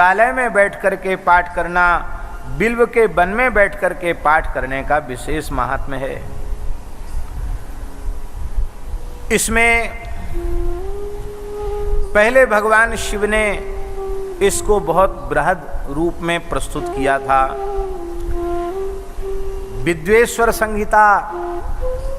विद्यालय में बैठ करके पाठ करना, बिल्व के वन में बैठ करके पाठ करने का विशेष महात्म्य है। इसमें पहले भगवान शिव ने इसको बहुत बृहद रूप में प्रस्तुत किया था। विद्वेश्वर संहिता,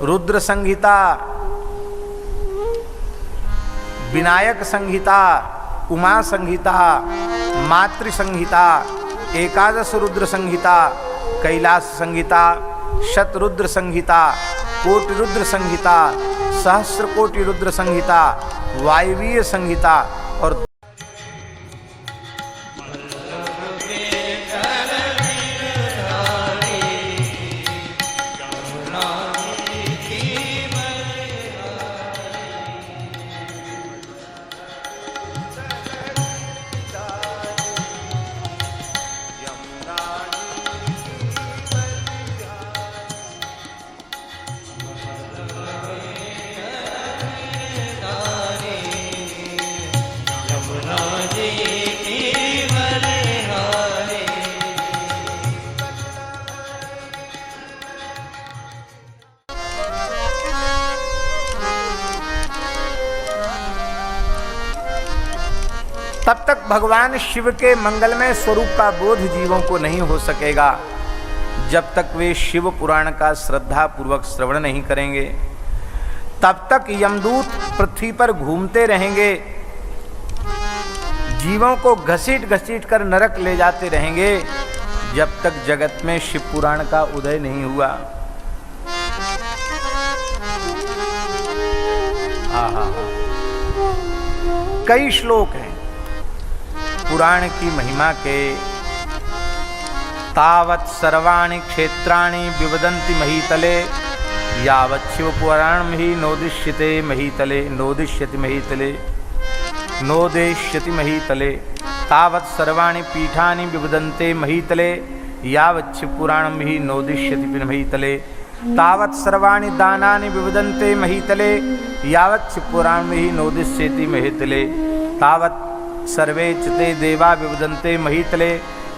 रुद्र संहिता, विनायक संहिता, उमा संहिता, मातृ संहिता, एकादश रुद्र संहिता, कैलाश संहिता, शतरुद्र संहिता, कोटि रुद्र संहिता, सहस्र कोटि रुद्र संहिता, वायवीय संहिता और तब तक भगवान शिव के मंगलमय स्वरूप का बोध जीवों को नहीं हो सकेगा जब तक वे शिव पुराण का श्रद्धा पूर्वक श्रवण नहीं करेंगे। तब तक यमदूत पृथ्वी पर घूमते रहेंगे, जीवों को घसीट घसीट कर नरक ले जाते रहेंगे जब तक जगत में शिव पुराण का उदय नहीं हुआ। कई श्लोक हैं पुराण की महिमा के। तावत् सर्वाणि क्षेत्राणि विवदन्ति महीतले यावत् शिव पुराणं हि नोदिष्यते महीतले नोदिष्यति महीतले नोदेष्यति महीतले। तावत् सर्वाणि पीठानि विवदन्ते महीतले यावत् शिव पुराणं हि नोदिष्यति महीतले। तावत् सर्वाणि दानानि विवदन्ते महीतले यावत् शिव पुराणं हि नोदिष्यति महीतले। तावत् सर्वे च ते देवा विवदन्ते महीतले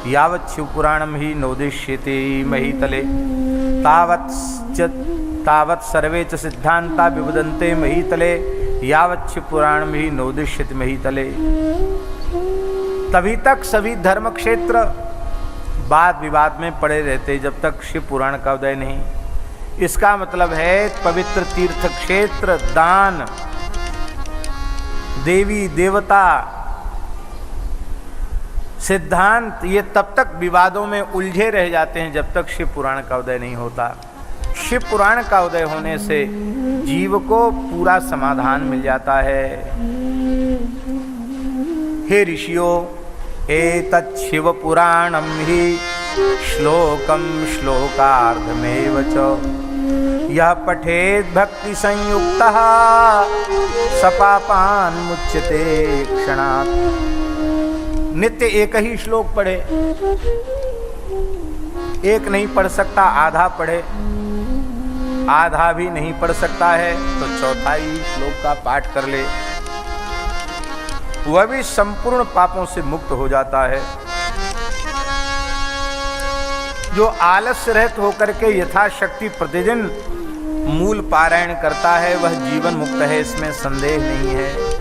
यावत् शिव पुराणं हि नोदिष्यते महीतले। तावत् सर्वे च सिद्धान्ता विवदन्ते महीतले यावत् शिव पुराणं हि नोदिष्यते महीतले। तभी तक सभी धर्म क्षेत्र वाद विवाद में पड़े रहते जब तक शिव पुराण का उदय नहीं। इसका मतलब है पवित्र तीर्थ क्षेत्र, दान, देवी देवता, सिद्धांत, ये तब तक विवादों में उलझे रह जाते हैं जब तक शिव पुराण का उदय नहीं होता। शिव पुराण का उदय होने से जीव को पूरा समाधान मिल जाता है। हे ऋषियों, एतत् शिव पुराणं हि श्लोकं श्लोकार्धमेव च यः पठेत् भक्ति संयुक्तः स पापान् मुच्यते क्षणात्। नित्य एक ही श्लोक पढ़े, एक नहीं पढ़ सकता आधा पढ़े, आधा भी नहीं पढ़ सकता है तो चौथाई श्लोक का पाठ कर ले, वह भी संपूर्ण पापों से मुक्त हो जाता है। जो आलस्य रहित होकर के यथाशक्ति प्रतिदिन मूल पारायण करता है वह जीवन मुक्त है, इसमें संदेह नहीं है।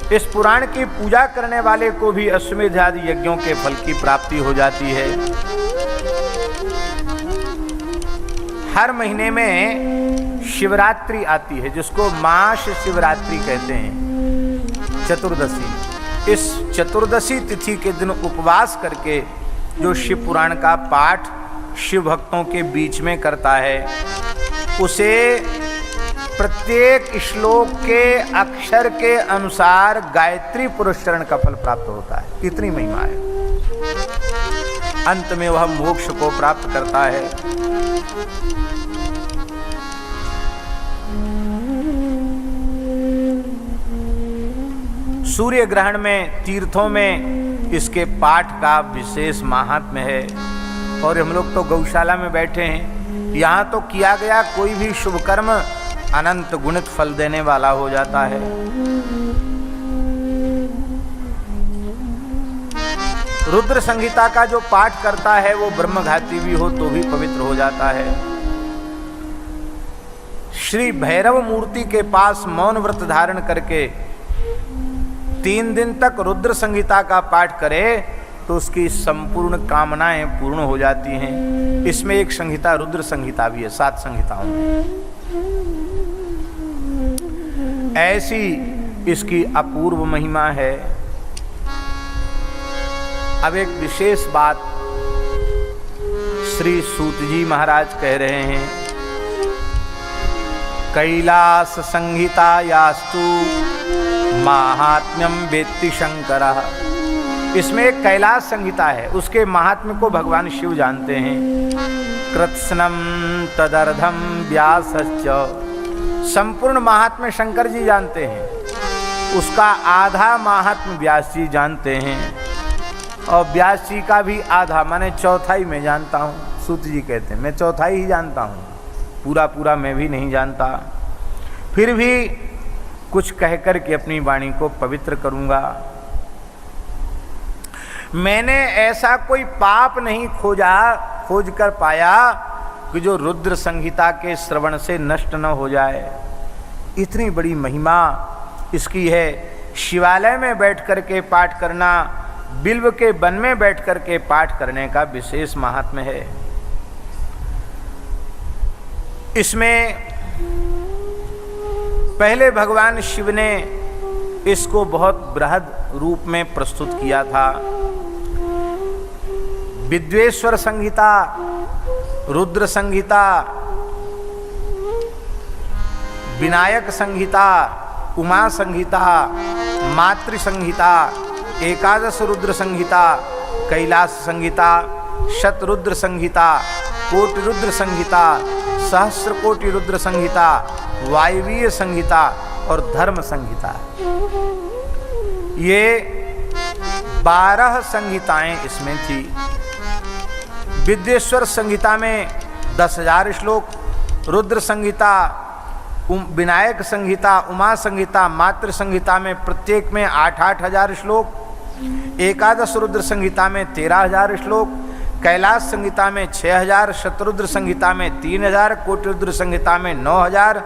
इस पुराण की पूजा करने वाले को भी अश्वमेध आदि यज्ञों के फल की प्राप्ति हो जाती है। हर महीने में शिवरात्रि आती है जिसको मास शिवरात्रि कहते हैं, चतुर्दशी। इस चतुर्दशी तिथि के दिन उपवास करके जो शिव पुराण का पाठ शिव भक्तों के बीच में करता है उसे प्रत्येक श्लोक के अक्षर के अनुसार गायत्री पुरस्चरण का फल प्राप्त होता है। कितनी महिमा है। अंत में वह मोक्ष को प्राप्त करता है। सूर्य ग्रहण में, तीर्थों में इसके पाठ का विशेष महात्म्य है। और हम लोग तो गौशाला में बैठे हैं, यहाँ तो किया गया कोई भी शुभ कर्म अनंत गुणित फल देने वाला हो जाता है। रुद्र संहिता का जो पाठ करता है वो ब्रह्मघाती भी हो तो भी पवित्र हो जाता है। श्री भैरव मूर्ति के पास मौन व्रत धारण करके 3 दिन तक रुद्र संहिता का पाठ करे तो उसकी संपूर्ण कामनाएं पूर्ण हो जाती हैं। इसमें एक संहिता रुद्र संहिता भी है, 7 संहिताओं में। ऐसी इसकी अपूर्व महिमा है। अब एक विशेष बात श्री सूत जी महाराज कह रहे हैं। कैलास संहिता यास्तु महात्म्यम वेत्ति शंकरः। इसमें एक कैलाश संहिता है, उसके महात्म्य को भगवान शिव जानते हैं। कृत्स्नम तदर्धम व्यासश्च। संपूर्ण महात्म्य शंकर जी जानते हैं, उसका आधा महात्म्य व्यास जी जानते हैं, और व्यास जी का भी आधा, माने चौथाई में जानता हूँ। सूत जी कहते हैं मैं चौथाई ही जानता हूँ, पूरा पूरा मैं भी नहीं जानता। फिर भी कुछ कहकर के अपनी वाणी को पवित्र करूँगा। मैंने ऐसा कोई पाप नहीं खोज कर पाया कि जो रुद्र संहिता के श्रवण से नष्ट न हो जाए। इतनी बड़ी महिमा इसकी है। शिवालय में बैठ कर के पाठ करना, बिल्व के वन में बैठ कर के पाठ करने का विशेष महात्म्य है। इसमें पहले भगवान शिव ने इसको बहुत बृहद रूप में प्रस्तुत किया था। विद्वेश्वर संहिता, रुद्र संहिता, विनायक संहिता, उमा संहिता, मातृ संहिता, एकादश रुद्र संहिता, कैलाश संहिता, शतरुद्र संहिता, कोटि रुद्र संहिता, सहस्र कोटि रुद्र संहिता, वायवीय संहिता और धर्म संहिता। ये 12 संहिताएं इसमें थी। विद्वेश्वर संहिता में 10,000 श्लोक, रुद्र संहिता, विनायक संहिता, उमा संहिता, मातृ संहिता में प्रत्येक में 8-8 हजार श्लोक, एकादश रुद्र संहिता में 13,000 श्लोक, कैलाश संहिता में 6,000, शतरुद्र संहिता में 3,000, कोटि रुद्र संहिता में 9,000,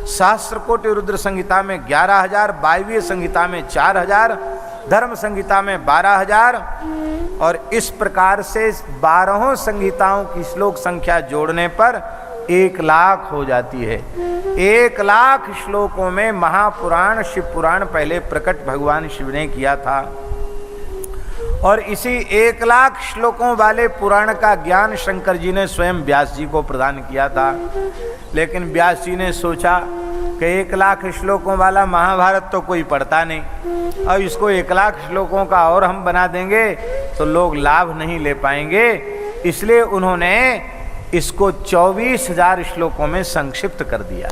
सहस्र कोटि रुद्र संहिता में 11,000, वायवीय संहिता में 4,000, धर्म संहिता में 12,000। और इस प्रकार से 12 संहिताओं की श्लोक संख्या जोड़ने पर 1,00,000 हो जाती है। 1,00,000 श्लोकों में महापुराण शिव पुराण पहले प्रकट भगवान शिव ने किया था। और इसी 1,00,000 श्लोकों वाले पुराण का ज्ञान शंकर जी ने स्वयं व्यास जी को प्रदान किया था। लेकिन व्यास जी ने सोचा कि 1,00,000 श्लोकों वाला महाभारत तो कोई पढ़ता नहीं, अब इसको 1,00,000 श्लोकों का और हम बना देंगे तो लोग लाभ नहीं ले पाएंगे। इसलिए उन्होंने इसको 24,000 श्लोकों में संक्षिप्त कर दिया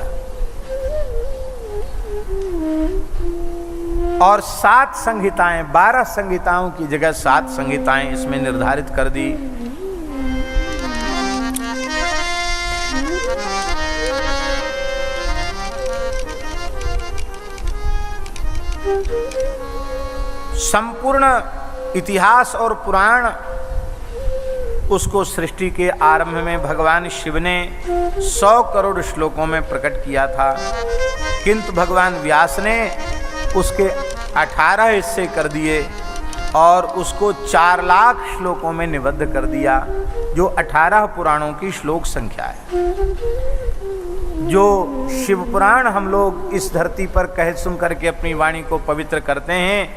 और 7 संहिताएं, 12 संहिताओं की जगह 7 संहिताएं इसमें निर्धारित कर दी। संपूर्ण इतिहास और पुराण उसको सृष्टि के आरंभ में भगवान शिव ने 100 करोड़ श्लोकों में प्रकट किया था, किंतु भगवान व्यास ने उसके 18 हिस्से कर दिए और उसको 4,00,000 श्लोकों में निबद्ध कर दिया, जो 18 पुराणों की श्लोक संख्या है। जो शिव पुराण हम लोग इस धरती पर कह सुन करके अपनी वाणी को पवित्र करते हैं,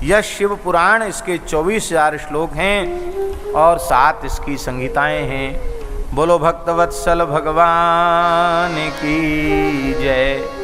यह शिव पुराण, इसके 24,000 श्लोक हैं और 7 इसकी संहिताएं हैं। बोलो भक्तवत्सल भगवान की जय।